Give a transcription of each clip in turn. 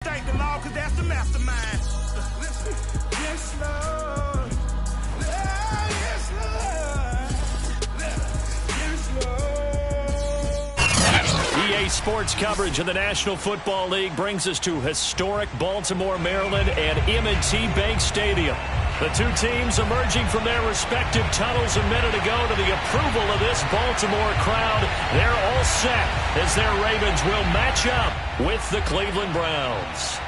Thank the Lord, because that's the mastermind. Yes, Lord. Yes, Lord. Yes, Lord. EA Sports coverage of the National Football League brings us to historic Baltimore, Maryland, and M&T Bank Stadium. The two teams emerging from their respective tunnels a minute ago to the approval of this Baltimore crowd. They're all set as their Ravens will match up with the Cleveland Browns.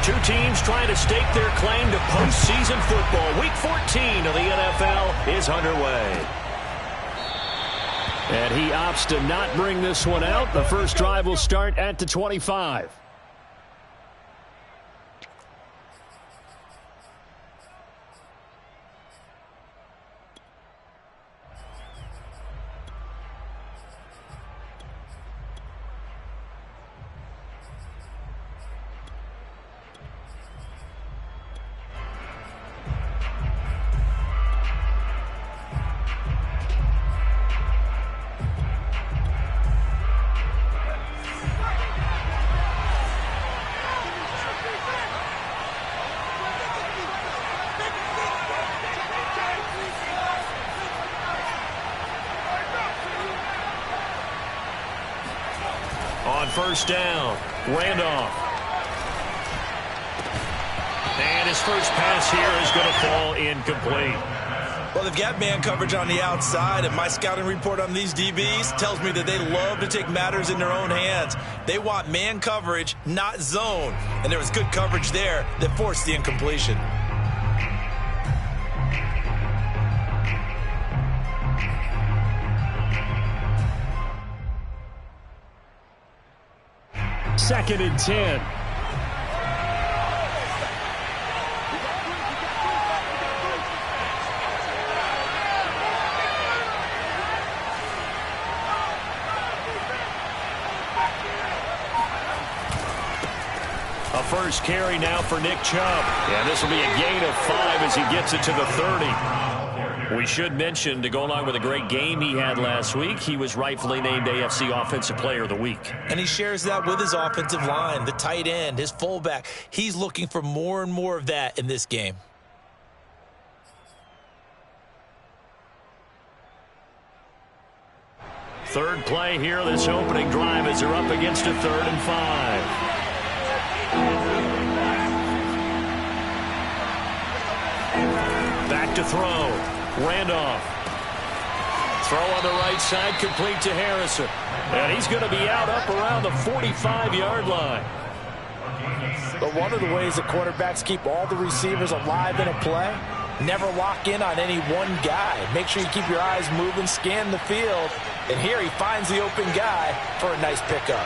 Two teams trying to stake their claim to postseason football. Week 14 of the NFL is underway. And he opts to not bring this one out. The first drive will start at the 25. On first down, Randolph. And his first pass here is going to fall incomplete. Well, they've got man coverage on the outside, and my scouting report on these DBs tells me that they love to take matters in their own hands. They want man coverage, not zone. And there was good coverage there that forced the incompletion. Second and 10. A first carry now for Nick Chubb. And this will be a gain of 5 as he gets it to the 30. We should mention, to go along with a great game he had last week, he was rightfully named AFC Offensive Player of the Week. And he shares that with his offensive line, the tight end, his fullback. He's looking for more and more of that in this game. Third play here, this opening drive as they're up against a 3rd and 5. Back to throw. Randolph. Throw on the right side, complete to Harrison. And he's going to be out up around the 45-yard line. But one of the ways that quarterbacks keep all the receivers alive in a play, never lock in on any one guy. Make sure you keep your eyes moving, scan the field. And here he finds the open guy for a nice pickup.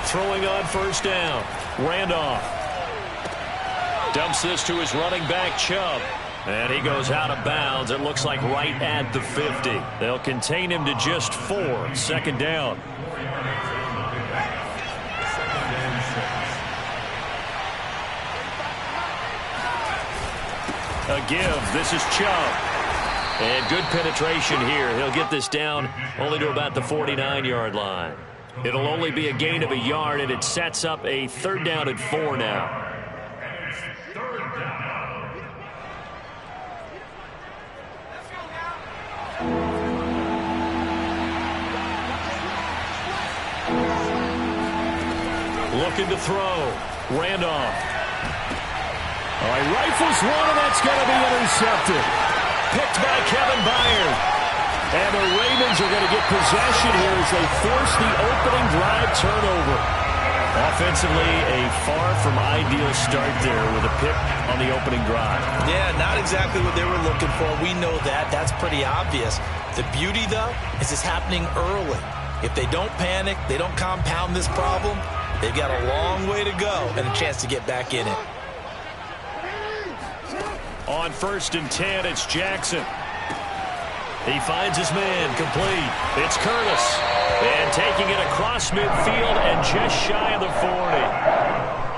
Throwing on first down. Randolph. Dumps this to his running back, Chubb. And he goes out of bounds. It looks like right at the 50. They'll contain him to just 4. Second down. A give. This is Chubb. And good penetration here. He'll get this down only to about the 49-yard line. It'll only be a gain of a yard, and it sets up a 3rd down and 4 now. Looking to throw. Randolph. All right, rifles one, and that's going to be intercepted. Picked by Kevin Byard. And the Ravens are going to get possession here as they force the opening drive turnover. Offensively, a far from ideal start there with a pick on the opening drive. Yeah, not exactly what they were looking for. We know that. That's pretty obvious. The beauty, though, is it's happening early. If they don't panic, they don't compound this problem, they've got a long way to go and a chance to get back in it. On 1st and 10, it's Jackson. He finds his man, complete. It's Curtis. And taking it across midfield and just shy of the 40.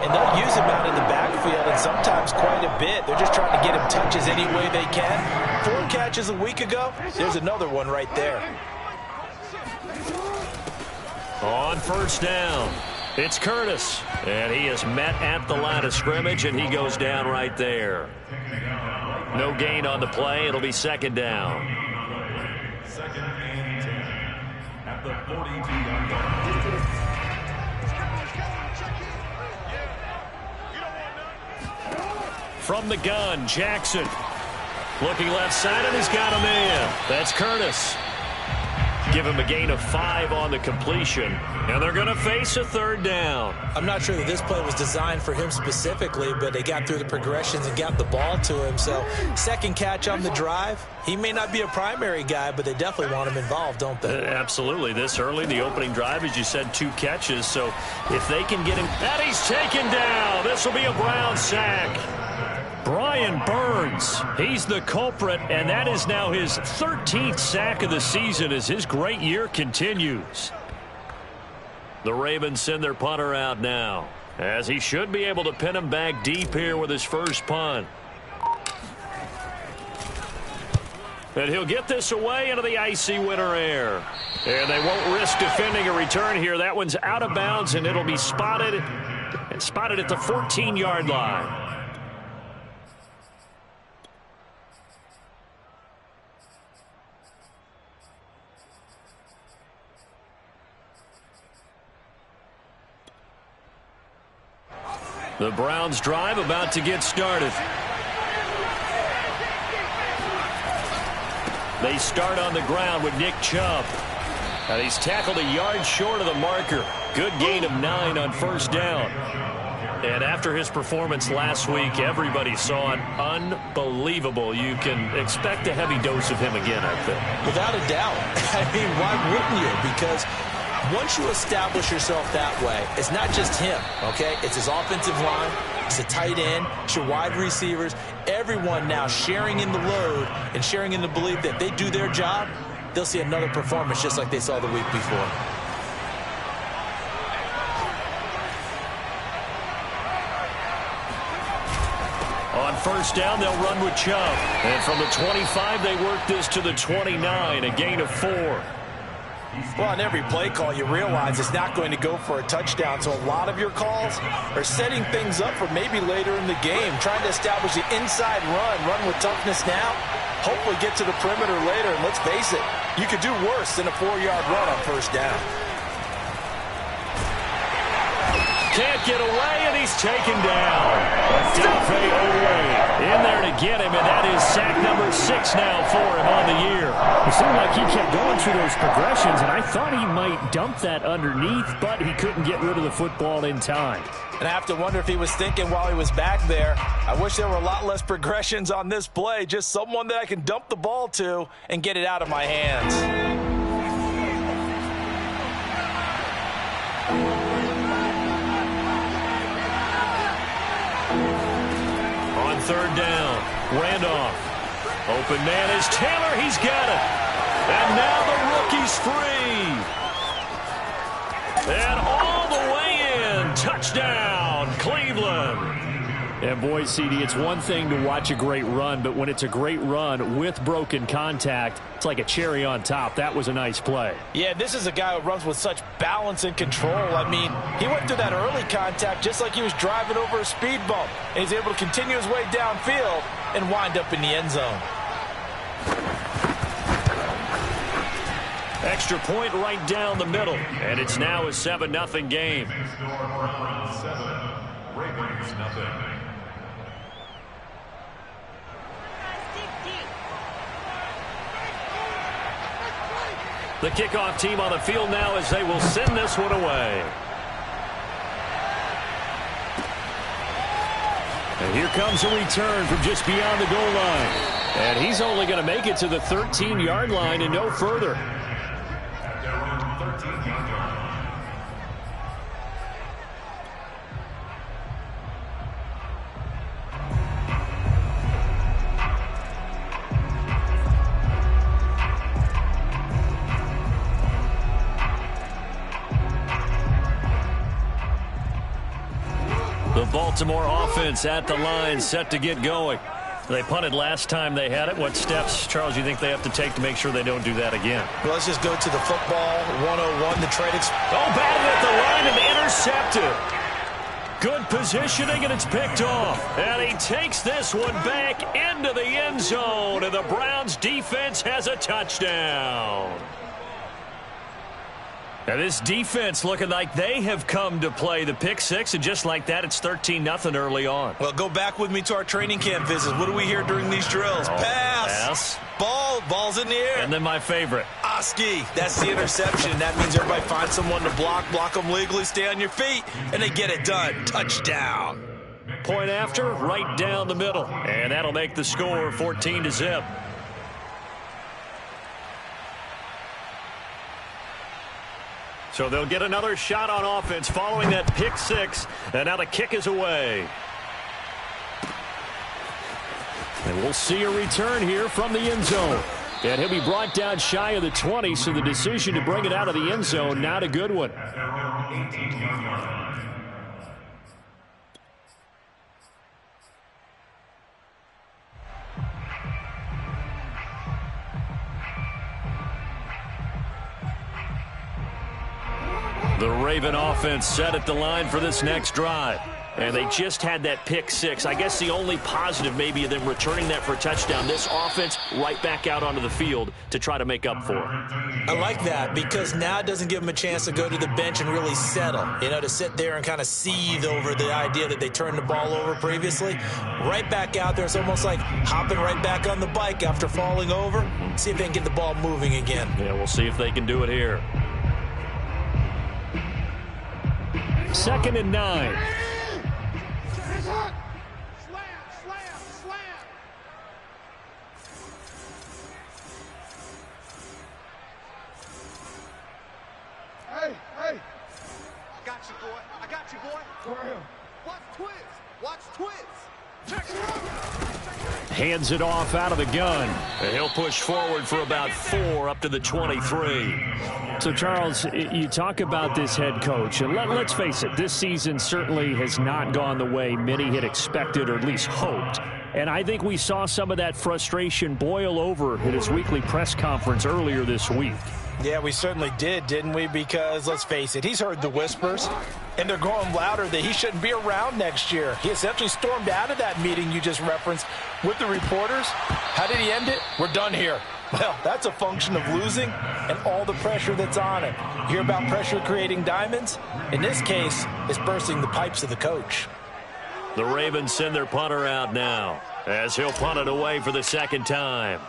And they'll use him out in the backfield, and sometimes quite a bit. They're just trying to get him touches any way they can. 4 catches a week ago. There's another one right there. On 1st down, it's Curtis. And he is met at the line of scrimmage, and he goes down right there. No gain on the play. It'll be 2nd down. 2nd and 10 at the 42-yard line. From the gun, Jackson. Looking left side, and he's got a man. That's Curtis. Give him a gain of 5 on the completion. And they're going to face a 3rd down. I'm not sure that this play was designed for him specifically, but they got through the progressions and got the ball to him. So 2nd catch on the drive. He may not be a primary guy, but they definitely want him involved, don't they? Absolutely. This early in the opening drive, as you said, 2 catches. So if they can get him, and he's taken down. This will be a Brown sack. Brian Burns, he's the culprit, and that is now his 13th sack of the season as his great year continues. The Ravens send their punter out now, as he should be able to pin him back deep here with his first punt. And he'll get this away into the icy winter air. And they won't risk defending a return here. That one's out of bounds, and it'll be spotted at the 14-yard line. The Browns drive about to get started. They start on the ground with Nick Chubb. And he's tackled a yard short of the marker. Good gain of 9 on 1st down. And after his performance last week, everybody saw it unbelievable. You can expect a heavy dose of him again, I think. Without a doubt. I mean, why wouldn't you? Because once you establish yourself that way, it's not just him, okay? It's his offensive line, it's a tight end, it's your wide receivers, everyone now sharing in the load and sharing in the belief that they do their job, they'll see another performance just like they saw the week before. On 1st down, they'll run with Chubb. And from the 25, they work this to the 29, a gain of 4. Well, on every play call, you realize it's not going to go for a touchdown. So a lot of your calls are setting things up for maybe later in the game, trying to establish the inside run with toughness now, hopefully get to the perimeter later. And let's face it, you could do worse than a 4-yard run on 1st down. Can't get away, and he's taken down. Odafe Oweh in there to get him, and that is sack number 6 now for him on the year. It seemed like he kept going through those progressions, and I thought he might dump that underneath, but he couldn't get rid of the football in time. And I have to wonder if he was thinking while he was back there, I wish there were a lot less progressions on this play, just someone that I can dump the ball to and get it out of my hands. On 3rd down, Randolph. Open man is Taylor. He's got it. And now the rookie's free. And all the way in. Touchdown, Cleveland. And boy, CD, it's one thing to watch a great run, but when it's a great run with broken contact, it's like a cherry on top. That was a nice play. Yeah, this is a guy who runs with such balance and control. I mean, he went through that early contact just like he was driving over a speed bump. And he's able to continue his way downfield and wind up in the end zone. Extra point right down the middle. And it's now a 7-0 game. Ravens, nothing. The kickoff team on the field now as they will send this one away. And here comes a return from just beyond the goal line. And he's only going to make it to the 13-yard line and no further. At their own 13-yard line. Baltimore offense at the line, set to get going. They punted last time they had it. What steps, Charles, you think they have to take to make sure they don't do that again? Well, let's just go to the football 101, the trade. Batted at the line and intercepted. Good positioning, and it's picked off. And he takes this one back into the end zone, and the Browns defense has a touchdown. Now this defense looking like they have come to play. The pick six, and just like that, it's 13-0 early on. Well, go back with me to our training camp visits. What do we hear during these drills? Pass. Ball's in the air. And then my favorite. Oski. That's the interception. That means everybody finds someone to block them legally, stay on your feet, and they get it done. Touchdown. Point after, right down the middle. And that'll make the score 14-0. So they'll get another shot on offense following that pick six. And now the kick is away. And we'll see a return here from the end zone. And he'll be brought down shy of the 20, so the decision to bring it out of the end zone, not a good one. The Raven offense set at the line for this next drive. And they just had that pick six. I guess the only positive maybe of them returning that for a touchdown. This offense right back out onto the field to try to make up for it. I like that because now it doesn't give them a chance to go to the bench and really settle. You know, to sit there and kind of seethe over the idea that they turned the ball over previously. Right back out there. It's almost like hopping right back on the bike after falling over. See if they can get the ball moving again. Yeah, we'll see if they can do it here. 2nd and 9. Hey, I got you, boy. Watch Twitz. Check it out. Hands it off out of the gun. And he'll push forward for about 4 up to the 23. So, Charles, you talk about this head coach, and let's face it, this season certainly has not gone the way many had expected or at least hoped. And I think we saw some of that frustration boil over at his weekly press conference earlier this week. Yeah, we certainly did, didn't we? Because, let's face it, he's heard the whispers, and they're growing louder that he shouldn't be around next year. He essentially stormed out of that meeting you just referenced with the reporters. How did he end it? We're done here. Well, that's a function of losing and all the pressure that's on it. You hear about pressure creating diamonds? In this case, it's bursting the pipes of the coach. The Ravens send their punter out now as he'll punt it away for the second time.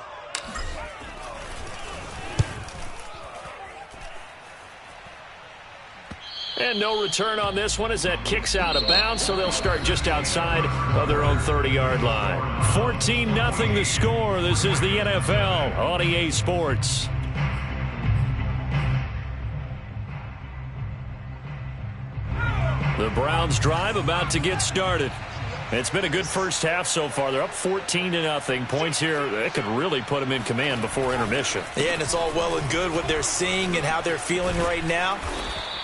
And no return on this one as that kicks out of bounds, so they'll start just outside of their own 30-yard line. 14-0 the score. This is the NFL on EA Sports. The Browns drive about to get started. It's been a good first half so far. They're up 14-0. Points here, that could really put them in command before intermission. Yeah, and it's all well and good what they're seeing and how they're feeling right now.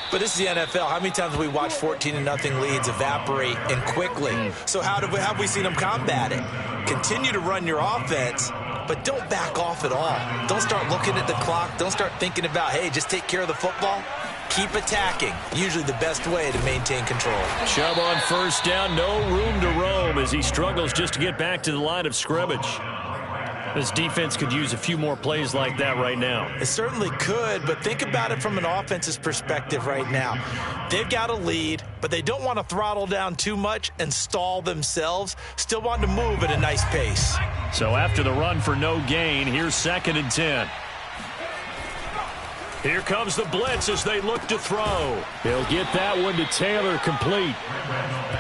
But this is the NFL. How many times have we watched 14-0 leads evaporate and quickly? So how have we seen them combat it? Continue to run your offense, but don't back off at all. Don't start looking at the clock. Don't start thinking about, hey, just take care of the football. Keep attacking. Usually the best way to maintain control. Chubb on first down. No room to roam as he struggles just to get back to the line of scrimmage. This defense could use a few more plays like that right now. It certainly could, but think about it from an offense's perspective right now. They've got a lead, but they don't want to throttle down too much and stall themselves. Still want to move at a nice pace. So after the run for no gain, here's 2nd and 10. Here comes the blitz as they look to throw. He'll get that one to Taylor complete.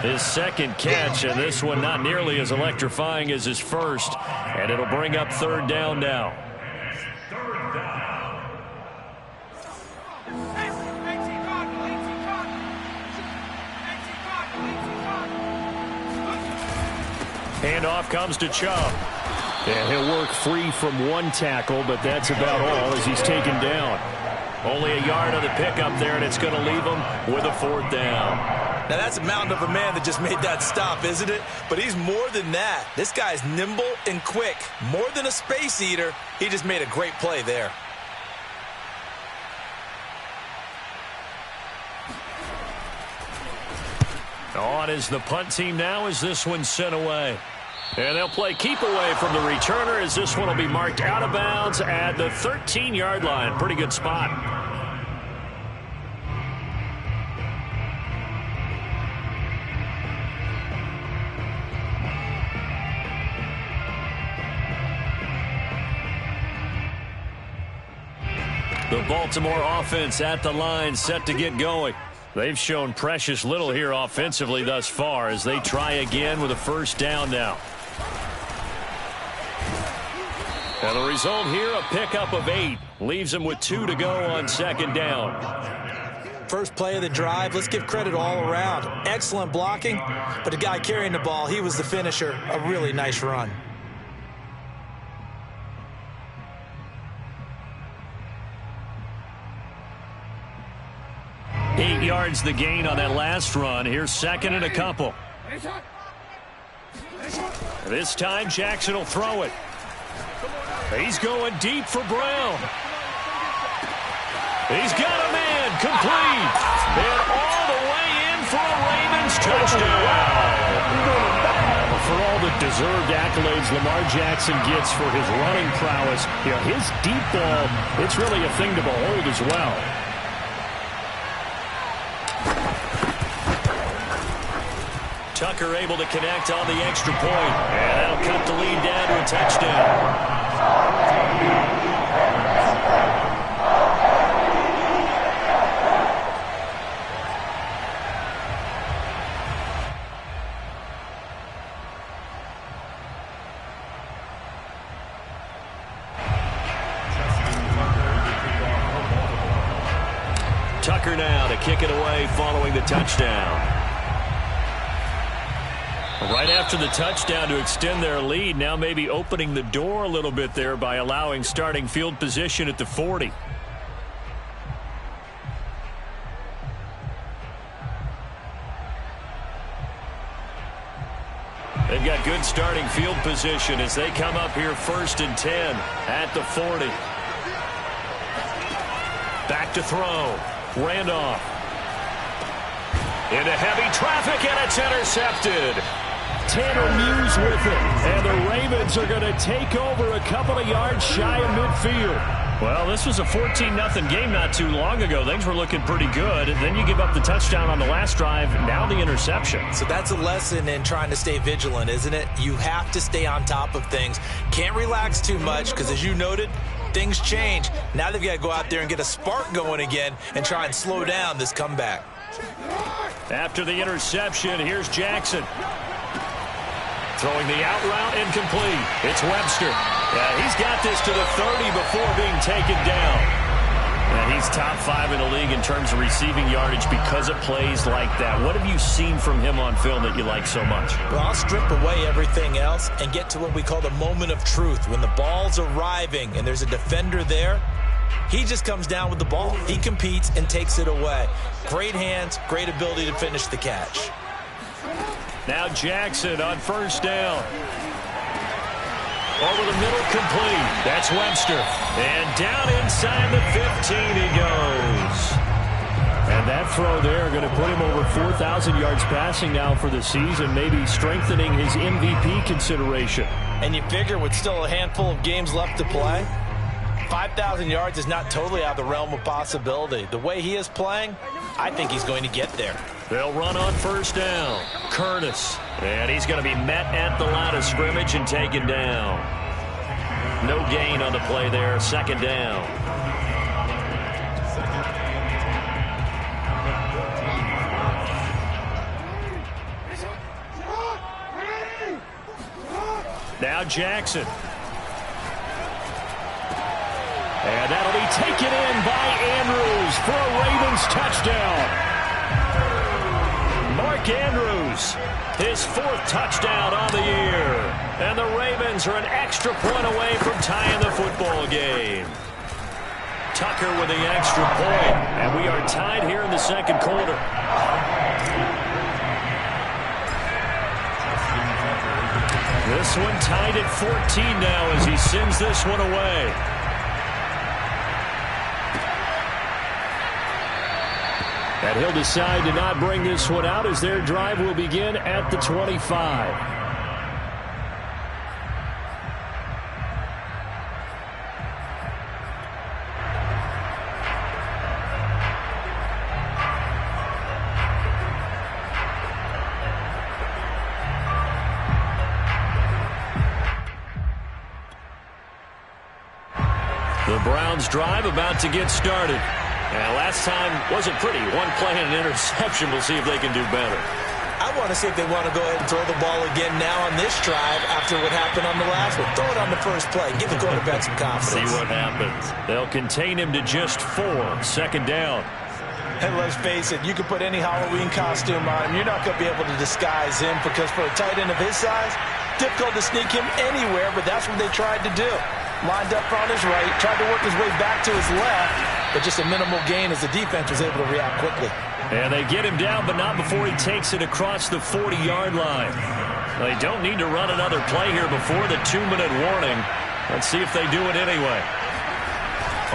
His second catch, and this one not nearly as electrifying as his first. And it'll bring up 3rd down now. Handoff comes to Chubb. And he'll work free from one tackle, but that's about all as he's taken down. Only a yard on the pickup there, and it's going to leave him with a 4th down. Now, that's a mountain of a man that just made that stop, isn't it? But he's more than that. This guy's nimble and quick. More than a space eater, he just made a great play there. On is the punt team now as this one's sent away. And they'll play keep away from the returner as this one will be marked out of bounds at the 13-yard line. Pretty good spot. The Baltimore offense at the line, set to get going. They've shown precious little here offensively thus far as they try again with a first down now. And the result here, a pickup of 8. Leaves them with 2 to go on second down. First play of the drive, let's give credit all around. Excellent blocking, but the guy carrying the ball, he was the finisher. A really nice run. Eight yards the gain on that last run. Here's second and a couple. This time Jackson will throw it. He's going deep for Brown. He's got a man complete. And all the way in for a Ravens touchdown. For all the deserved accolades Lamar Jackson gets for his running prowess, his deep ball, it's really a thing to behold as well. Tucker able to connect on the extra point, and that'll cut the lead down to a touchdown. Tucker now to kick it away following the touchdown. Right after the touchdown to extend their lead, now maybe opening the door a little bit there by allowing starting field position at the 40. They've got good starting field position as they come up here first and 10 at the 40. Back to throw. Randolph. Into heavy traffic, and it's intercepted. Tanner Muse with it, and the Ravens are going to take over a couple of yards shy of midfield. Well, this was a 14-0 game not too long ago. Things were looking pretty good, and then you give up the touchdown on the last drive, now the interception. So that's a lesson in trying to stay vigilant, isn't it? You have to stay on top of things. Can't relax too much because, as you noted, things change. Now they've got to go out there and get a spark going again and try and slow down this comeback. After the interception, here's Jackson. Throwing the out route, incomplete. It's Webster. Yeah, he's got this to the 30 before being taken down. And he's top 5 in the league in terms of receiving yardage because of plays like that. What have you seen from him on film that you like so much? Well, I'll strip away everything else and get to what we call the moment of truth. When the ball's arriving and there's a defender there, he just comes down with the ball. He competes and takes it away. Great hands, great ability to finish the catch. Now Jackson on first down. Over the middle, complete. That's Webster. And down inside the 15 he goes. And that throw there going to put him over 4,000 yards passing now for the season, maybe strengthening his MVP consideration. And you figure with still a handful of games left to play, 5,000 yards is not totally out of the realm of possibility. The way he is playing, I think he's going to get there. They'll run on first down. Curtis. And he's going to be met at the line of scrimmage and taken down. No gain on the play there. Second down. Now Jackson. And that'll be taken in by Andrews for a Ravens touchdown. Mark Andrews, his 4th touchdown on the year. And the Ravens are an extra point away from tying the football game. Tucker with the extra point. And we are tied here in the second quarter. This one tied at 14 now as he sends this one away. And he'll decide to not bring this one out as their drive will begin at the 25. The Browns drive about to get started. And last time wasn't pretty. One play and an interception. We'll see if they can do better. I want to see if they want to go ahead and throw the ball again now on this drive after what happened on the last one. Throw it on the first play. Give the quarterback some confidence. See what happens. They'll contain him to just 4. Second down. And let's face it, you can put any Halloween costume on him. You're not going to be able to disguise him because for a tight end of his size, difficult to sneak him anywhere, but that's what they tried to do. Lined up on his right, tried to work his way back to his left, but just a minimal gain as the defense was able to react quickly. And they get him down, but not before he takes it across the 40-yard line. They don't need to run another play here before the 2-minute warning. Let's see if they do it anyway.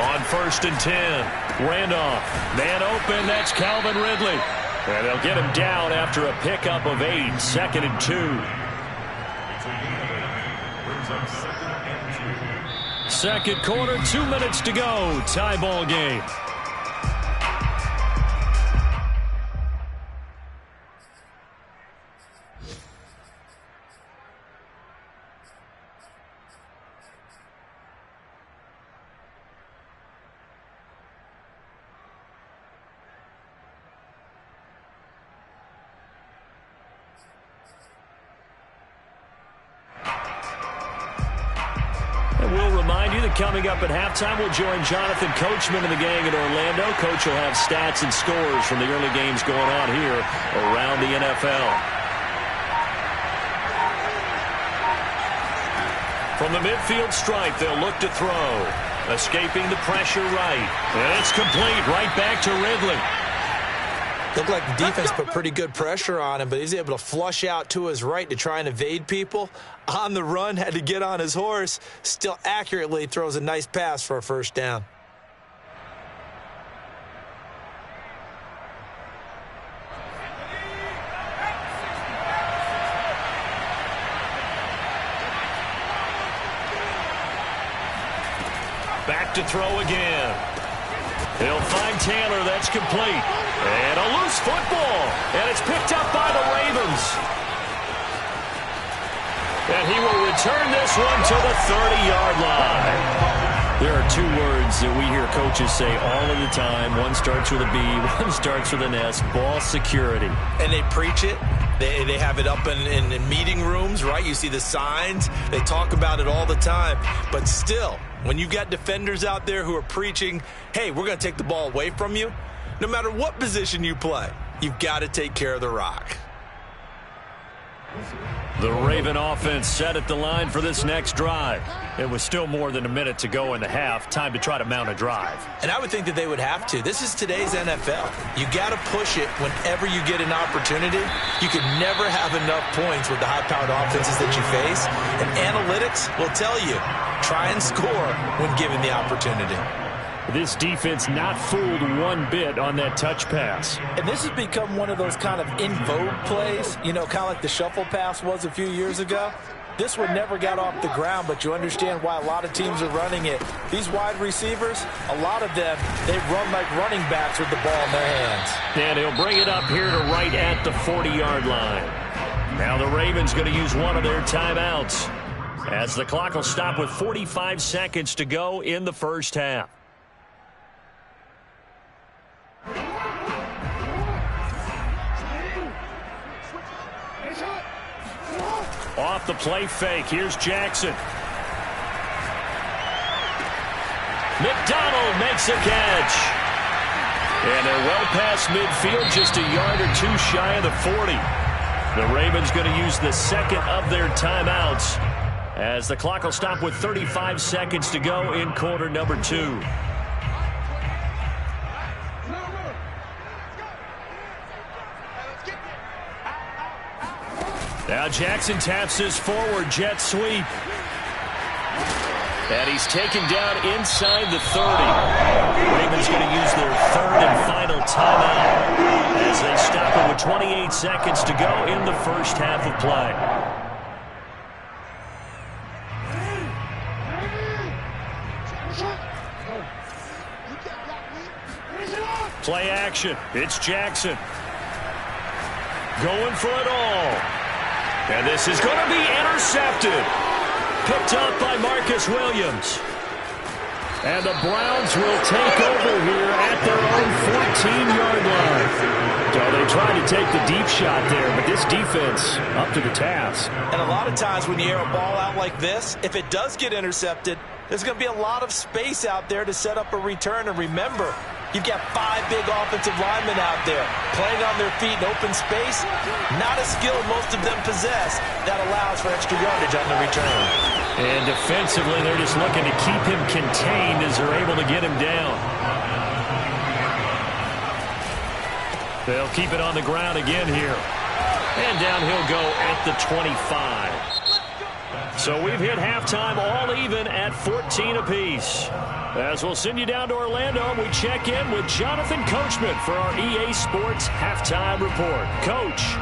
On 1st and 10, Randolph. Man open, that's Calvin Ridley. And they'll get him down after a pickup of 8, 2nd and 2. Second quarter, 2 minutes to go. Tie ball game. Coming up at halftime, we'll join Jonathan Coachman and the gang in Orlando. Coach will have stats and scores from the early games going on here around the NFL. From the midfield stripe, they'll look to throw. Escaping the pressure right. And it's complete right back to Ridley. Looked like the defense put pretty good pressure on him, but he's able to flush out to his right to try and evade people. On the run, had to get on his horse. Still accurately throws a nice pass for a first down. Back to throw again. He'll find Taylor. That's complete. And a loose football. And it's picked up by the Ravens. And he will return this one to the 30-yard line. There are 2 words that we hear coaches say all of the time. One starts with a B, one starts with an S. Ball security. And they preach it. They have it up in meeting rooms, right? You see the signs. They talk about it all the time. But still, when you've got defenders out there who are preaching, hey, we're going to take the ball away from you, no matter what position you play, you've got to take care of the rock. The Raven offense set at the line for this next drive. It was still more than a minute to go in the half. Time to try to mount a drive. And I would think that they would have to. This is today's NFL. You got to push it whenever you get an opportunity. You can never have enough points with the high-powered offenses that you face. And analytics will tell you, try and score when given the opportunity. This defense not fooled one bit on that touch pass. And this has become one of those kind of in vogue plays, you know, kind of like the shuffle pass was a few years ago. This one never got off the ground, but you understand why a lot of teams are running it. These wide receivers, a lot of them, they run like running backs with the ball in their hands. And he'll bring it up here to right at the 40-yard line. Now the Ravens going to use one of their timeouts as the clock will stop with 45 seconds to go in the first half. Off the play fake. Here's Jackson. McDonald makes a catch. And they're well past midfield, just a yard or 2 shy of the 40. The Ravens going to use the second of their timeouts as the clock will stop with 35 seconds to go in quarter number 2. Now Jackson taps his forward jet sweep. And he's taken down inside the 30. Ravens going to use their third and final timeout as they stop it with 28 seconds to go in the first half of play. Play action. It's Jackson. Going for it all. And this is going to be intercepted. Picked up by Marcus Williams. And the Browns will take over here at their own 14-yard line. So they tried to take the deep shot there, but this defense up to the task. And a lot of times when you air a ball out like this, if it does get intercepted, there's going to be a lot of space out there to set up a return. And remember, you've got 5 big offensive linemen out there playing on their feet in open space. Not a skill most of them possess that allows for extra yardage on the return. And defensively, they're just looking to keep him contained as they're able to get him down. They'll keep it on the ground again here. And down he'll go at the 25. So we've hit halftime all even at 14 apiece. As we'll send you down to Orlando, we check in with Jonathan Coachman for our EA Sports Halftime Report. Coach.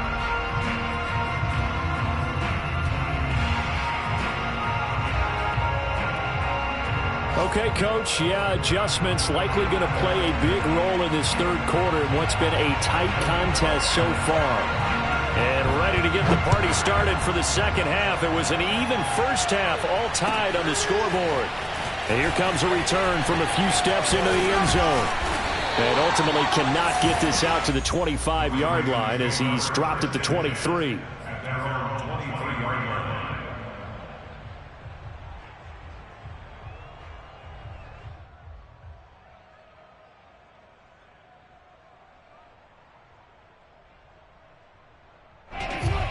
Okay, Coach, yeah, adjustments likely going to play a big role in this third quarter in what's been a tight contest so far. And ready to get the party started for the second half. It was an even first half, all tied on the scoreboard. And here comes a return from a few steps into the end zone. And ultimately cannot get this out to the 25-yard line as he's dropped at the 23.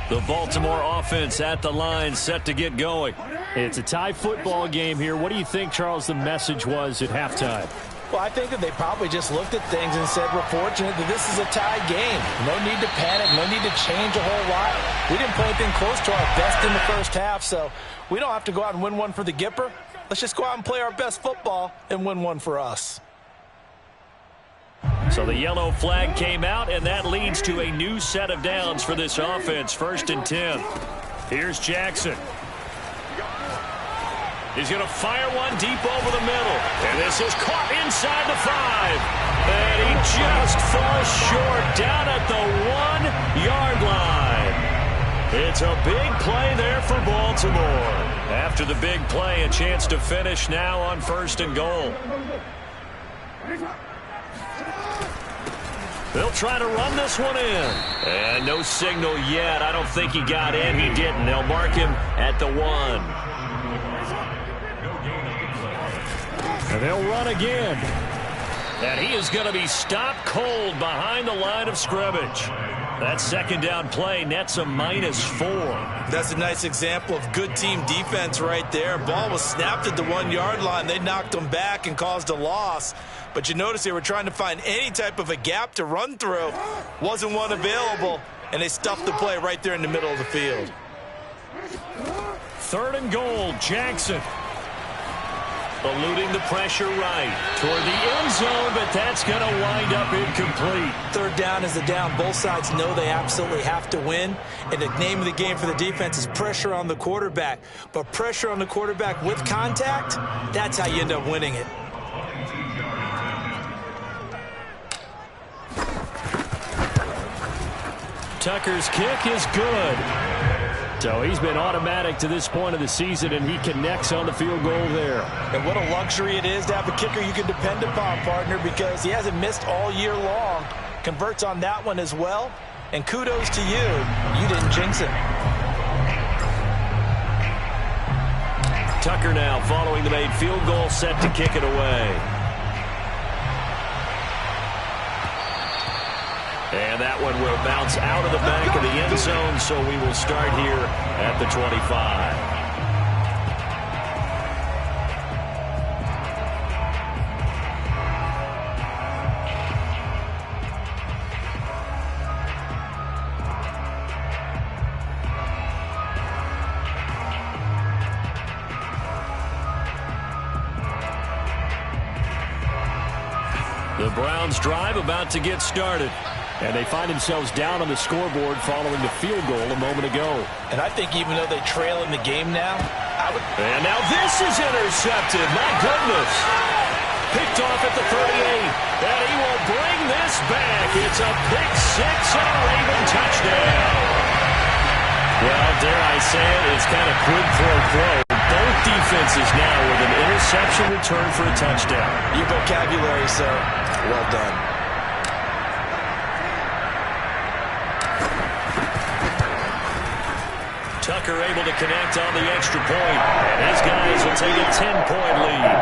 The Baltimore offense at the line, set to get going. It's a tie football game here. What do you think, Charles, the message was at halftime? Well, I think that they probably just looked at things and said, we're fortunate that this is a tie game. No need to panic, no need to change a whole lot. We didn't play anything close to our best in the first half, so we don't have to go out and win one for the Gipper. Let's just go out and play our best football and win one for us. So the yellow flag came out, and that leads to a new set of downs for this offense. 1st and 10. Here's Jackson. He's going to fire one deep over the middle. And this is caught inside the 5. And he just falls short down at the 1-yard line. It's a big play there for Baltimore. After the big play, a chance to finish now on 1st and goal. They'll try to run this one in. And no signal yet. I don't think he got in. He didn't. They'll mark him at the 1. And they'll run again. And he is going to be stopped cold behind the line of scrimmage. That second down play nets a -4. That's a nice example of good team defense right there. Ball was snapped at the 1-yard line. They knocked him back and caused a loss. But you notice they were trying to find any type of a gap to run through. Wasn't one available, and they stuffed the play right there in the middle of the field. 3rd and goal, Jackson. Eluding the pressure right toward the end zone, but that's going to wind up incomplete. 3rd down is the down. Both sides know they absolutely have to win. And the name of the game for the defense is pressure on the quarterback. But pressure on the quarterback with contact, that's how you end up winning it. Tucker's kick is good. So he's been automatic to this point of the season, and he connects on the field goal there. And what a luxury it is to have a kicker you can depend upon, partner, because he hasn't missed all year long. Converts on that one as well. And kudos to you. You didn't jinx it. Tucker now following the made field goal, set to kick it away. And that one will bounce out of the back of the end zone, so we will start here at the 25. The Browns drive about to get started. And they find themselves down on the scoreboard following the field goal a moment ago. And I think even though they trail in the game now, And now this is intercepted. My goodness. Picked off at the 38. And he will bring this back. It's a pick six and a Raven touchdown. Well, dare I say it, it's kind of quid pro quo. Both defenses now with an interception return for a touchdown. Your vocabulary, sir. Well done. Tucker able to connect on the extra point. And his guys will take a 10-point lead.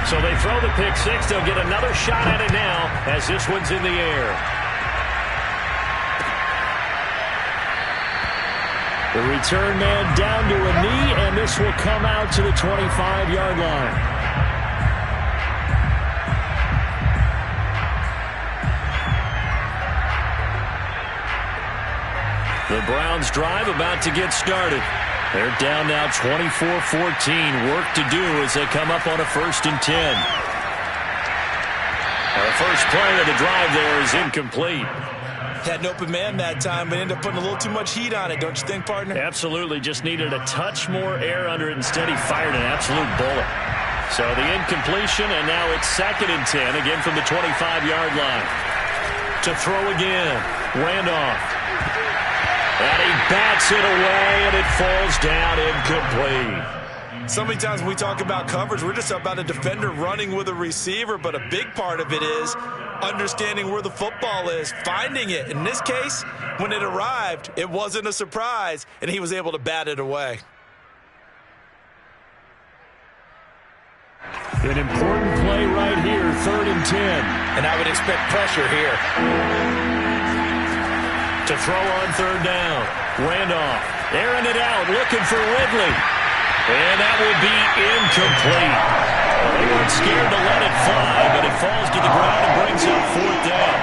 So they throw the pick six. They'll get another shot at it now as this one's in the air. The return man down to a knee, and this will come out to the 25-yard line. The Browns drive about to get started. They're down now 24-14. Work to do as they come up on a 1st and 10. The first play of the drive there is incomplete. Had an open man that time, but ended up putting a little too much heat on it, don't you think, partner? Absolutely. Just needed a touch more air under it. Instead, he fired an absolute bullet. So the incompletion, and now it's 2nd and 10, again from the 25-yard line. To throw again. Randolph. And he bats it away, and it falls down incomplete. So many times when we talk about coverage, we're just about a defender running with a receiver, but a big part of it is understanding where the football is, finding it. In this case, when it arrived, it wasn't a surprise, and he was able to bat it away. An important play right here, 3rd and 10. And I would expect pressure here. To throw on 3rd down. Randolph airing it out, looking for Ridley. And that will be incomplete. They weren't scared to let it fly, but it falls to the ground and brings up 4th down.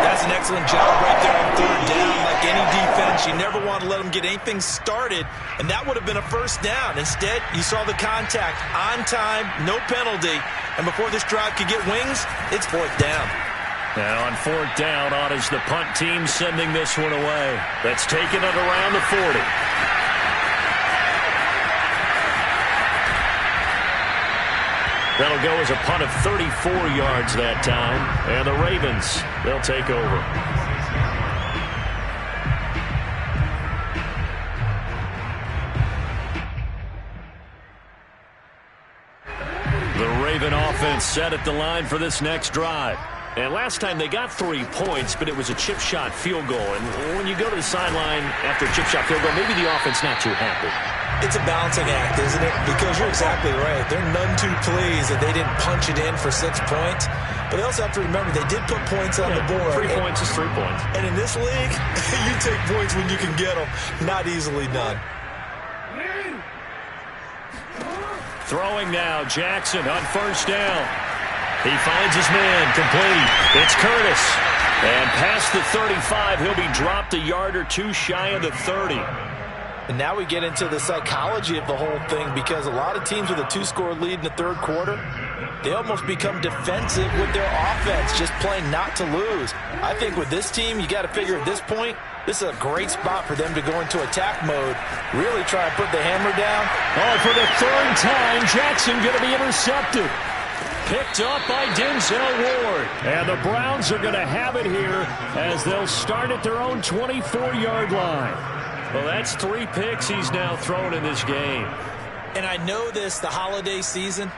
That's an excellent job right there on 3rd down. Like any defense, you never want to let them get anything started, and that would have been a 1st down. Instead, you saw the contact on time, no penalty, and before this drive could get wings, it's 4th down. Now on 4th down, on is the punt team sending this one away. That's taken it around the 40. That'll go as a punt of 34 yards that time. And the Ravens, they'll take over. The Raven offense set at the line for this next drive. And last time they got 3 points, but it was a chip shot field goal. And when you go to the sideline after a chip shot field goal, maybe the offense not too happy. It's a balancing act, isn't it? Because you're exactly right. They're none too pleased that they didn't punch it in for 6 points. But they also have to remember they did put points on the board. 3 points is 3 points. And in this league, you take points when you can get them. Not easily done. Throwing now, Jackson on 1st down. He finds his man, complete. It's Curtis. And past the 35, he'll be dropped a yard or 2 shy of the 30. And now we get into the psychology of the whole thing, because a lot of teams with a 2-score lead in the 3rd quarter, they almost become defensive with their offense, just playing not to lose. I think with this team, you got to figure at this point, this is a great spot for them to go into attack mode, really try and put the hammer down. Oh, for the 3rd time, Jackson going to be intercepted. Picked up by Denzel Ward. And the Browns are going to have it here as they'll start at their own 24-yard line. Well, that's 3 picks he's now thrown in this game. And I know this, the holiday season,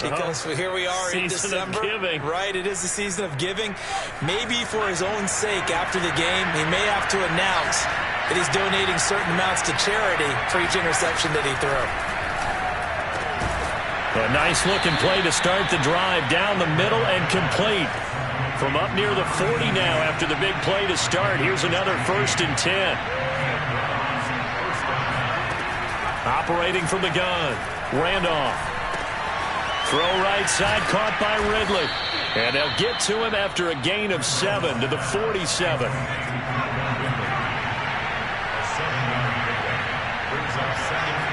because here we are in December. Season of giving. Right, it is the season of giving. Maybe for his own sake after the game, he may have to announce that he's donating certain amounts to charity for each interception that he threw. A nice-looking play to start the drive down the middle and complete. From up near the 40 now after the big play to start. Here's another 1st and 10. Operating from the gun. Randolph. Throw right side, caught by Ridley. And they'll get to him after a gain of 7 to the 47. Brings up 2nd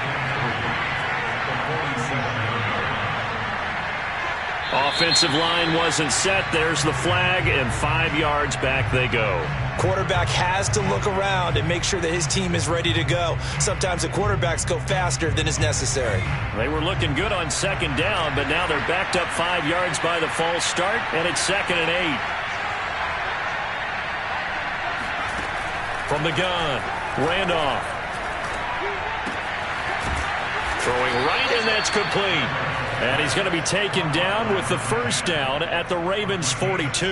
offensive line wasn't set. There's the flag, and 5 yards back they go. Quarterback has to look around and make sure that his team is ready to go. Sometimes the quarterbacks go faster than is necessary. They were looking good on second down, but now they're backed up 5 yards by the false start, and it's 2nd and 8. From the gun, Randolph. Throwing right, and that's complete. And he's going to be taken down with the first down at the Ravens' 42.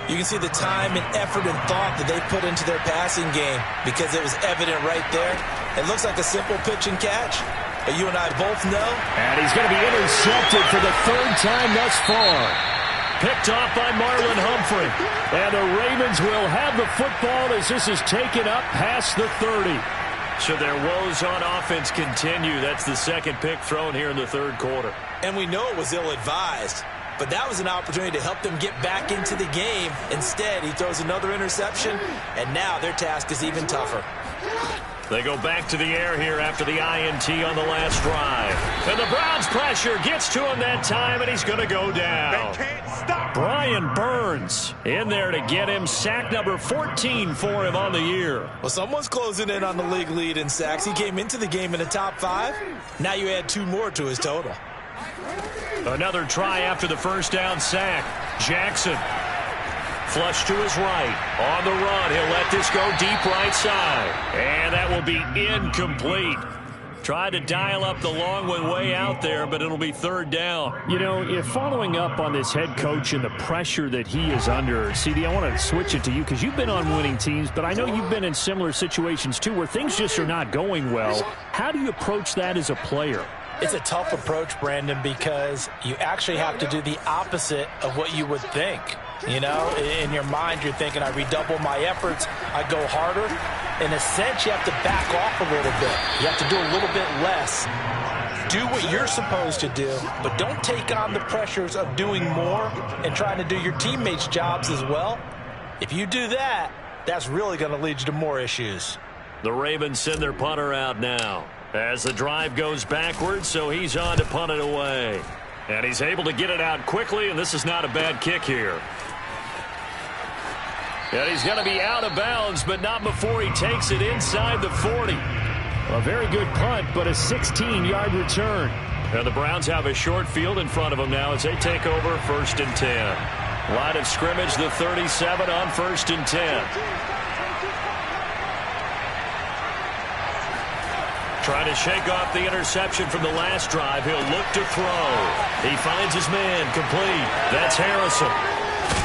You can see the time and effort and thought that they put into their passing game because it was evident right there. It looks like a simple pitch and catch, but you and I both know. And he's going to be intercepted for the 3rd time thus far. Picked off by Marlon Humphrey. And the Ravens will have the football as this is taken up past the 30. So their woes on offense continue. That's the 2nd pick thrown here in the 3rd quarter. And we know it was ill-advised, but that was an opportunity to help them get back into the game. Instead, he throws another interception, and now their task is even tougher. They go back to the air here after the INT on the last drive. And the Browns pressure gets to him that time, and he's going to go down. They can't stop. Brian Burns in there to get him. Sack number 14 for him on the year. Well, someone's closing in on the league lead in sacks. He came into the game in the top 5. Now you add 2 more to his total. Another try after the first down sack. Jackson. Flush to his right. On the run. He'll let this go deep right side. And that will be incomplete. Tried to dial up the long one way out there, but it'll be 3rd down. You know, if following up on this head coach and the pressure that he is under, CD, I want to switch it to you because you've been on winning teams, but I know you've been in similar situations too where things just are not going well. How do you approach that as a player? It's a tough approach, Brandon, because you actually have to do the opposite of what you would think. You know, in your mind, you're thinking, I redouble my efforts, I go harder. In a sense, you have to back off a little bit. You have to do a little bit less. Do what you're supposed to do, but don't take on the pressures of doing more and trying to do your teammates' jobs as well. If you do that, that's really going to lead you to more issues. The Ravens send their punter out now as the drive goes backwards, so he's on to punt it away. And he's able to get it out quickly, and this is not a bad kick here. And he's going to be out of bounds, but not before he takes it inside the 40. A very good punt, but a 16-yard return. And the Browns have a short field in front of them now as they take over 1st and 10. Line of scrimmage, the 37 on 1st and 10. Trying to shake off the interception from the last drive. He'll look to throw. He finds his man complete. That's Harrison.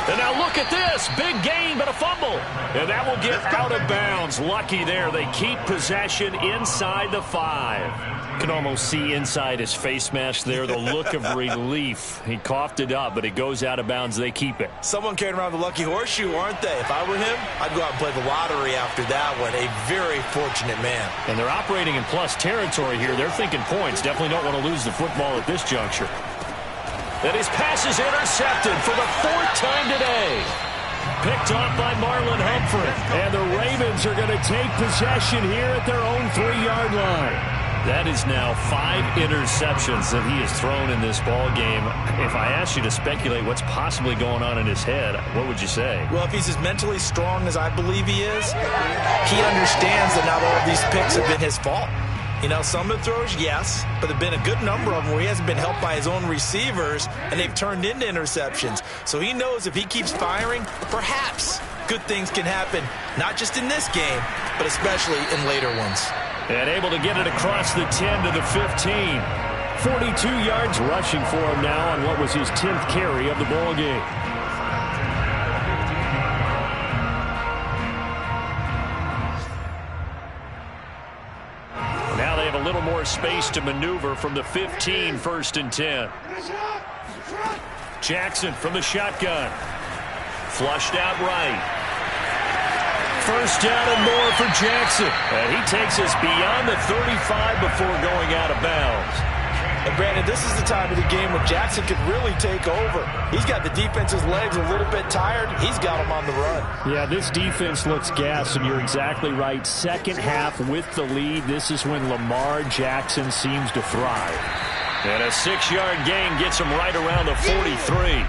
And now look at this. Big gain, but a fumble. And that will get out of bounds. Lucky there. They keep possession inside the 5. You can almost see inside his face mask there the look of relief. He coughed it up, but it goes out of bounds. They keep it. Someone carrying around the lucky horseshoe, aren't they? If I were him, I'd go out and play the lottery after that one. A very fortunate man. And they're operating in plus territory here. They're thinking points. Definitely don't want to lose the football at this juncture. And his pass is intercepted for the 4th time today. Picked off by Marlon Humphrey. And the Ravens are going to take possession here at their own 3-yard line. That is now 5 interceptions that he has thrown in this ball game. If I asked you to speculate what's possibly going on in his head, what would you say? Well, if he's as mentally strong as I believe he is, he understands that not all of these picks have been his fault. You know, some of the throws, yes, but there have been a good number of them where he hasn't been helped by his own receivers, and they've turned into interceptions. So he knows if he keeps firing, perhaps good things can happen, not just in this game, but especially in later ones. And able to get it across the 10 to the 15. 42 yards rushing for him now on what was his 10th carry of the ball game. Now they have a little more space to maneuver from the 15, 1st and 10. Jackson from the shotgun. Flushed out right. First down and more for Jackson. And he takes us beyond the 35 before going out of bounds. And Brandon, this is the time of the game when Jackson could really take over. He's got the defense's legs a little bit tired. He's got him on the run. Yeah, this defense looks gassed, and you're exactly right. Second half with the lead, this is when Lamar Jackson seems to thrive. And a 6-yard gain gets him right around the 43.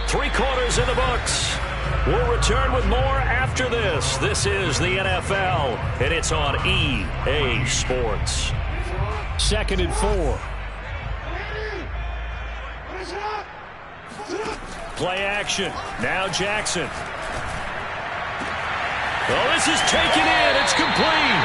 3 quarters in the books. We'll return with more after this. This is the NFL, and it's on EA Sports. 2nd and 4. Play action. Now Jackson. Oh, this is taken in. It's complete.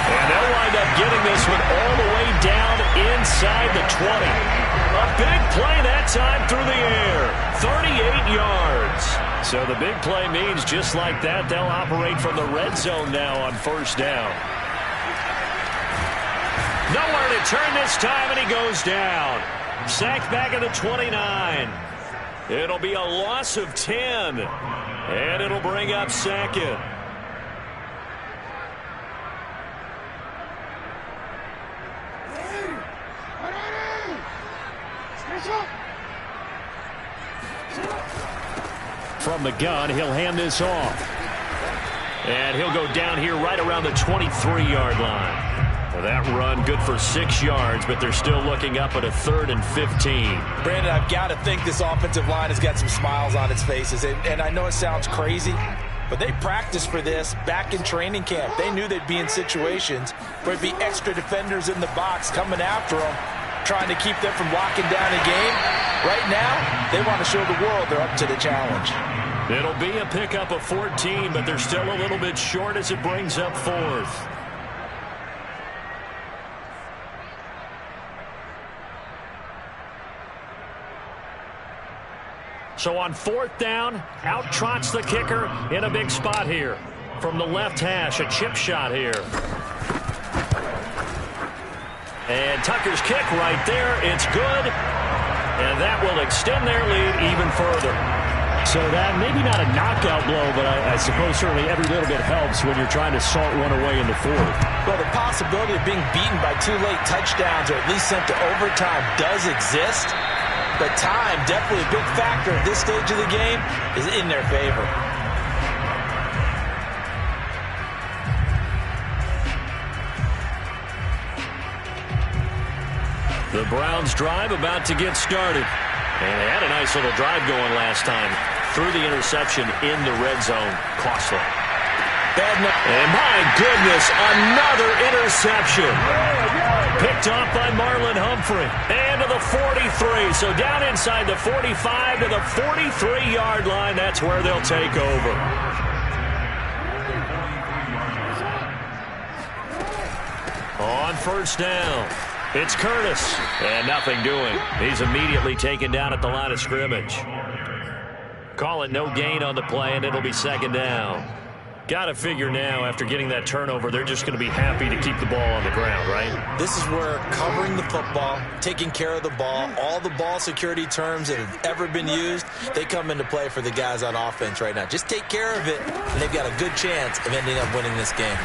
And they'll wind up getting this one all the way down inside the 20. A big play that time through the air. 38 yards. So the big play means just like that, they'll operate from the red zone now on 1st down. Nowhere to turn this time, and he goes down. Sacked back at the 29. It'll be a loss of 10. And it'll bring up 2nd. From the gun, he'll hand this off. And he'll go down here right around the 23-yard line. Well, that run good for 6 yards, but they're still looking up at a 3rd and 15. Brandon, I've got to think this offensive line has got some smiles on its faces. And I know it sounds crazy, but they practiced for this back in training camp. They knew they'd be in situations where it'd be extra defenders in the box coming after them, trying to keep them from locking down a game. Right now, they want to show the world they're up to the challenge. It'll be a pickup of 14, but they're still a little bit short as it brings up 4th. So on 4th down, out trots the kicker in a big spot here. From the left hash, a chip shot here. And Tucker's kick right there. It's good. And that will extend their lead even further. So that maybe not a knockout blow, but I suppose certainly every little bit helps when you're trying to salt one away in the 4th. Well, the possibility of being beaten by 2 late touchdowns or at least sent to overtime does exist. But time, definitely a big factor at this stage of the game, is in their favor. The Browns drive about to get started. And they had a nice little drive going last time. Through the interception in the red zone. Costly. And my goodness, another interception. Picked off by Marlon Humphrey. And to the 43. So down inside the 45 to the 43-yard line. That's where they'll take over. On 1st down. It's Curtis. And nothing doing. He's immediately taken down at the line of scrimmage. Call it no gain on the play, and it'll be 2nd down. Got to figure now, after getting that turnover, they're just going to be happy to keep the ball on the ground, right? This is where covering the football, taking care of the ball, all the ball security terms that have ever been used, they come into play for the guys on offense right now. Just take care of it, and they've got a good chance of ending up winning this game.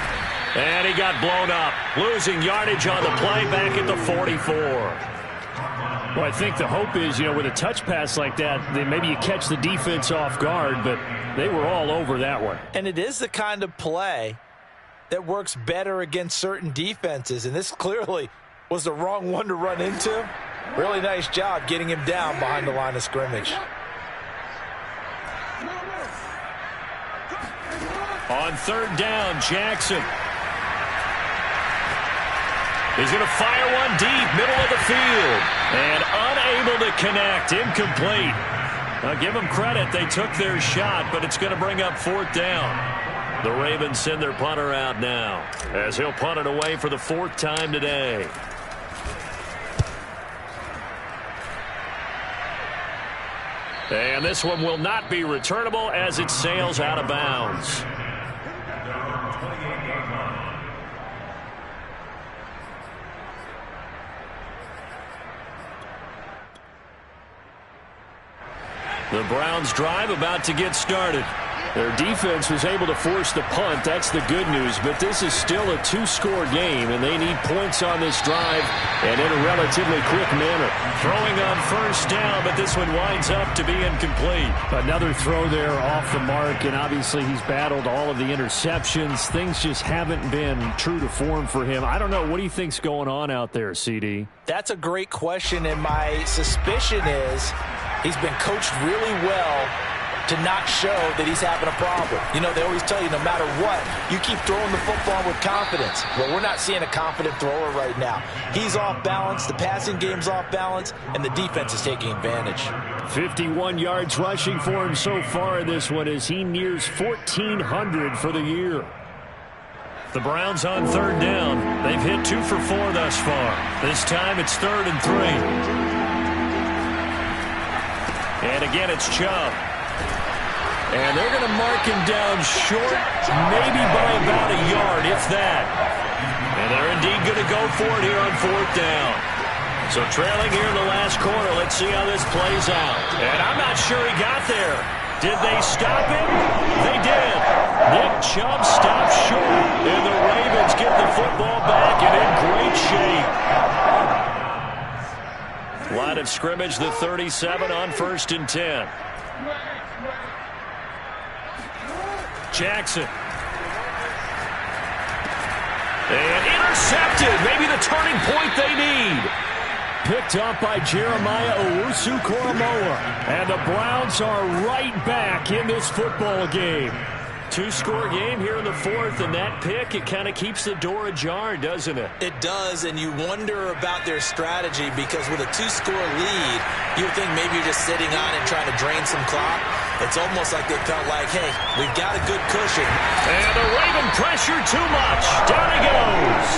And he got blown up, losing yardage on the play back at the 44. Well, I think the hope is, with a touch pass like that, then maybe you catch the defense off guard, but they were all over that one. And it is the kind of play that works better against certain defenses, and this clearly was the wrong one to run into. Really nice job getting him down behind the line of scrimmage. On 3rd down, Jackson. He's going to fire one deep, middle of the field. And unable to connect, incomplete. Now, give them credit, they took their shot, but it's going to bring up 4th down. The Ravens send their punter out now, as he'll punt it away for the 4th time today. And this one will not be returnable as it sails out of bounds. The Browns drive about to get started. Their defense was able to force the punt. That's the good news. But this is still a two-score game, and they need points on this drive and in a relatively quick manner. Throwing on first down, but this one winds up to be incomplete. Another throw there off the mark, and obviously he's battled all of the interceptions. Things just haven't been true to form for him. I don't know. What do you think's going on out there, CD? That's a great question, and my suspicion is he's been coached really well to not show that he's having a problem. You know, they always tell you no matter what, you keep throwing the football with confidence. Well, we're not seeing a confident thrower right now. He's off balance, the passing game's off balance, and the defense is taking advantage. 51 yards rushing for him so far in this one as he nears 1,400 for the year. The Browns on third down. They've hit 2 for 4 thus far. This time it's 3rd and 3. And again, it's Chubb. And they're going to mark him down short, maybe by about a yard, if that. And they're indeed going to go for it here on 4th down. So trailing here in the last quarter, let's see how this plays out. And I'm not sure he got there. Did they stop him? They did. Nick Chubb stopped short, and the Ravens get the football back and in great shape. Line of scrimmage, the 37 on 1st and 10. Jackson. And intercepted. Maybe the turning point they need. Picked up by Jeremiah Owusu-Koramoah. And the Browns are right back in this football game. 2-score game here in the 4th, and that pick, it kind of keeps the door ajar, doesn't it? It does, and you wonder about their strategy because with a 2-score lead, you would think maybe you're just sitting on and trying to drain some clock. It's almost like they felt like, hey, we've got a good cushion. And the Raven pressure too much. Down he goes.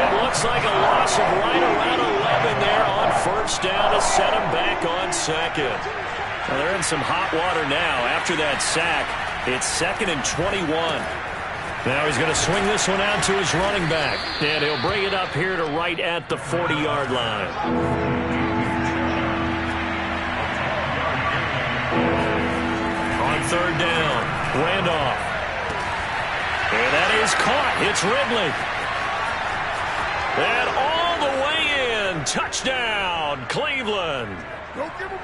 It looks like a loss of right around 11 there on 1st down to set him back on 2nd. Well, they're in some hot water now after that sack. It's 2nd and 21. Now he's going to swing this one out to his running back. And he'll bring it up here to right at the 40-yard line. On 3rd down, Randolph. And that is caught. It's Ridley. And all the way in. Touchdown, Cleveland.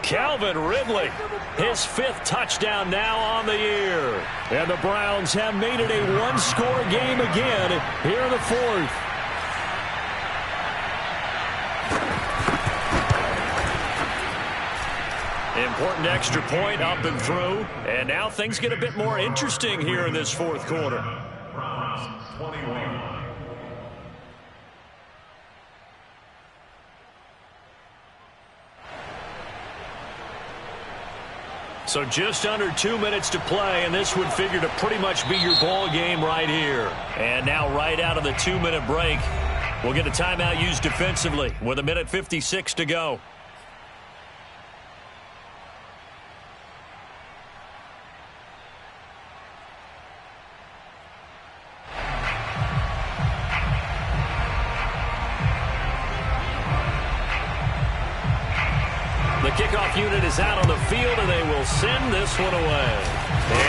Calvin Ridley, his 5th touchdown now on the year. And the Browns have made it a 1-score game again here in the 4th. Important extra point up and through. And now things get a bit more interesting here in this 4th quarter. Browns 21. So just under 2 minutes to play, and this would figure to pretty much be your ball game right here. And now right out of the 2-minute break, we'll get a timeout used defensively with 1:56 to go. The kickoff unit is out on the field, and they will send this one away.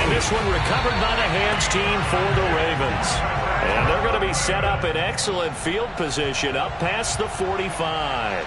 And this one recovered by the hands team for the Ravens. And they're going to be set up in excellent field position up past the 45.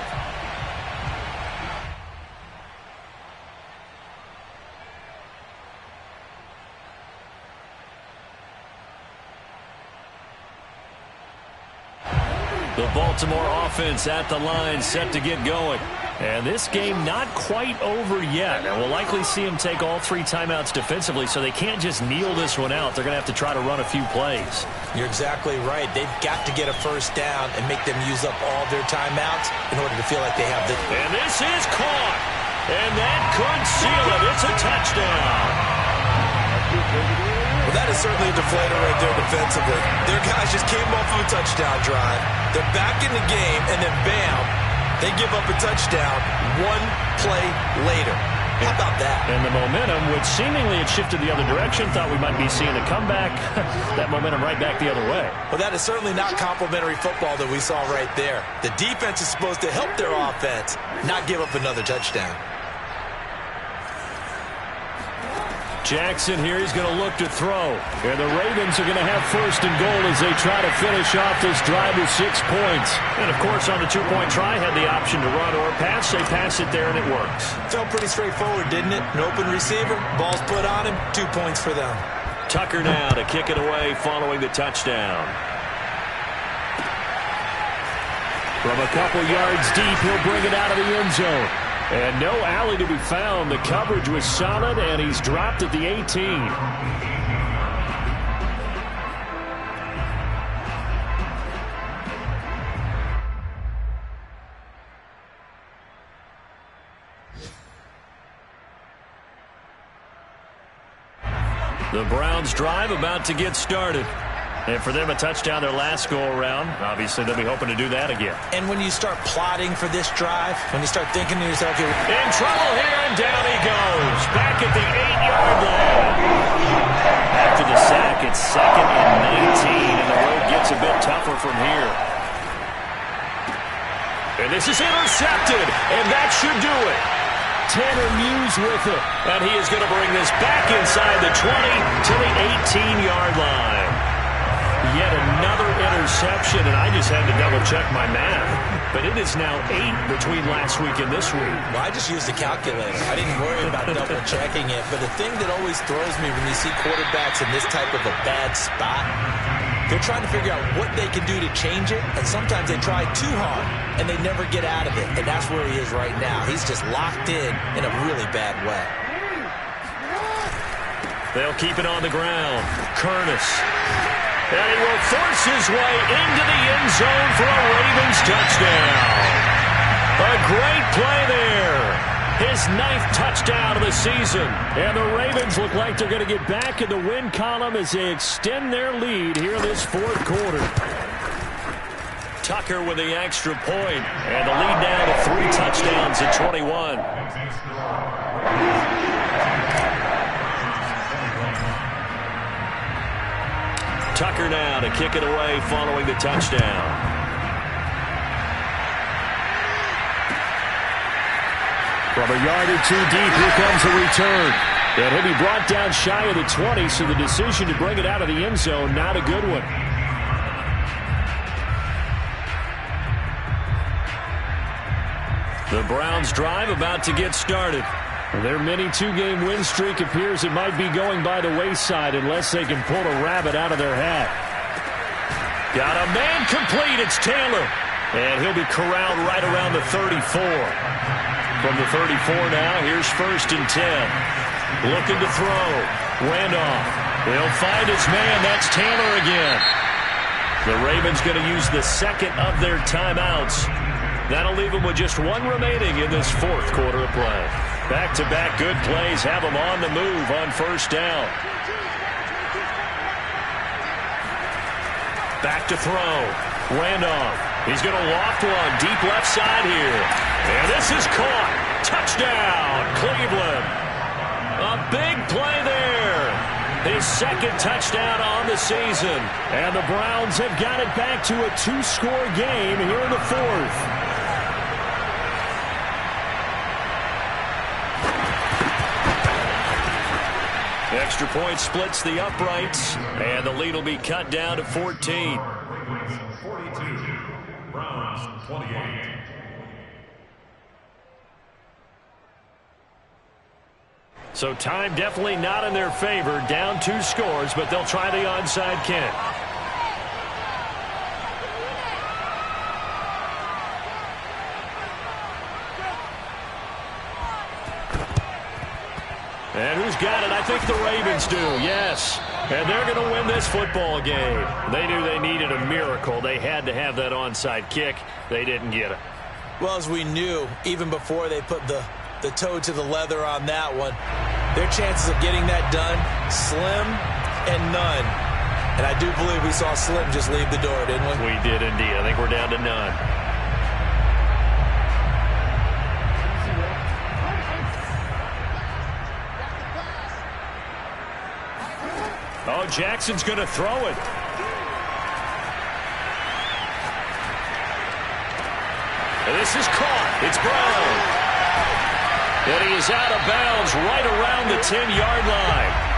The Baltimore offense at the line set to get going. And this game not quite over yet. And we'll likely see them take all 3 timeouts defensively, so they can't just kneel this one out. They're going to have to try to run a few plays. You're exactly right. They've got to get a 1st down and make them use up all their timeouts in order to feel like they have the... And this is caught. And that could seal it. It's a touchdown. Well, that is certainly a deflator right there defensively. Their guys just came off of a touchdown drive. They're back in the game, and then bam, they give up a touchdown 1 play later. How about that? And the momentum, which seemingly had shifted the other direction, thought we might be seeing a comeback. That momentum right back the other way. Well, that is certainly not complimentary football that we saw right there. The defense is supposed to help their offense, not give up another touchdown. Jackson here, he's going to look to throw. And the Ravens are going to have first and goal as they try to finish off this drive with 6 points. And, of course, on the two-point try, had the option to run or pass. They pass it there, and it works. Felt pretty straightforward, didn't it? An open receiver, ball's put on him, 2 points for them. Tucker now to kick it away following the touchdown. From a couple yards deep, he'll bring it out of the end zone. And no alley to be found. The coverage was solid, and he's dropped at the 18. The Browns drive about to get started. And for them, a touchdown their last go-around. Obviously, they'll be hoping to do that again. And when you start plotting for this drive, when you start thinking to yourself, okay, in trouble here, and down he goes. Back at the 8-yard line. After the sack, it's 2nd and 19, and the road gets a bit tougher from here. And this is intercepted, and that should do it. Tanner Muse with it, and he is going to bring this back inside the 20 to the 18-yard line. Yet another interception, and I just had to double-check my math. But it is now 8 between last week and this week. Well, I just used a calculator. I didn't worry about double-checking it. But the thing that always throws me when you see quarterbacks in this type of a bad spot, they're trying to figure out what they can do to change it, and sometimes they try too hard, and they never get out of it. And that's where he is right now. He's just locked in a really bad way. They'll keep it on the ground. Curtis. And he will force his way into the end zone for a Ravens touchdown. A great play there. His 9th touchdown of the season. And the Ravens look like they're going to get back in the win column as they extend their lead here in this 4th quarter. Tucker with the extra point. And the lead now to 3 touchdowns at 21. Tucker now to kick it away following the touchdown. From a yard or 2 deep, here comes a return. And he'll be brought down shy of the 20, so the decision to bring it out of the end zone, not a good one. The Browns drive about to get started. Their mini 2-game win streak appears it might be going by the wayside unless they can pull a rabbit out of their hat. Got a man complete. It's Taylor. And he'll be corralled right around the 34. From the 34 now, here's 1st and 10. Looking to throw. Randolph. He'll find his man. That's Taylor again. The Ravens going to use the 2nd of their timeouts. That'll leave them with just 1 remaining in this 4th quarter of play. Back-to-back good plays have them on the move on 1st down. Back to throw. Randolph. He's going to loft one deep left side here. And this is caught. Touchdown, Cleveland. A big play there. His 2nd touchdown on the season. And the Browns have got it back to a 2-score game here in the 4th. Extra point splits the uprights, and the lead will be cut down to 14. 42, Browns 28. So time definitely not in their favor. Down 2 scores, but they'll try the onside kick. And who's got it? I think the Ravens do, yes. And they're going to win this football game. They knew they needed a miracle. They had to have that onside kick. They didn't get it. Well, as we knew, even before they put the toe to the leather on that one, their chances of getting that done, slim and none. And I do believe we saw Slim just leave the door, didn't we? We did indeed. I think we're down to none. Oh, Jackson's going to throw it. And this is caught. It's Brown. And he is out of bounds right around the 10-yard line.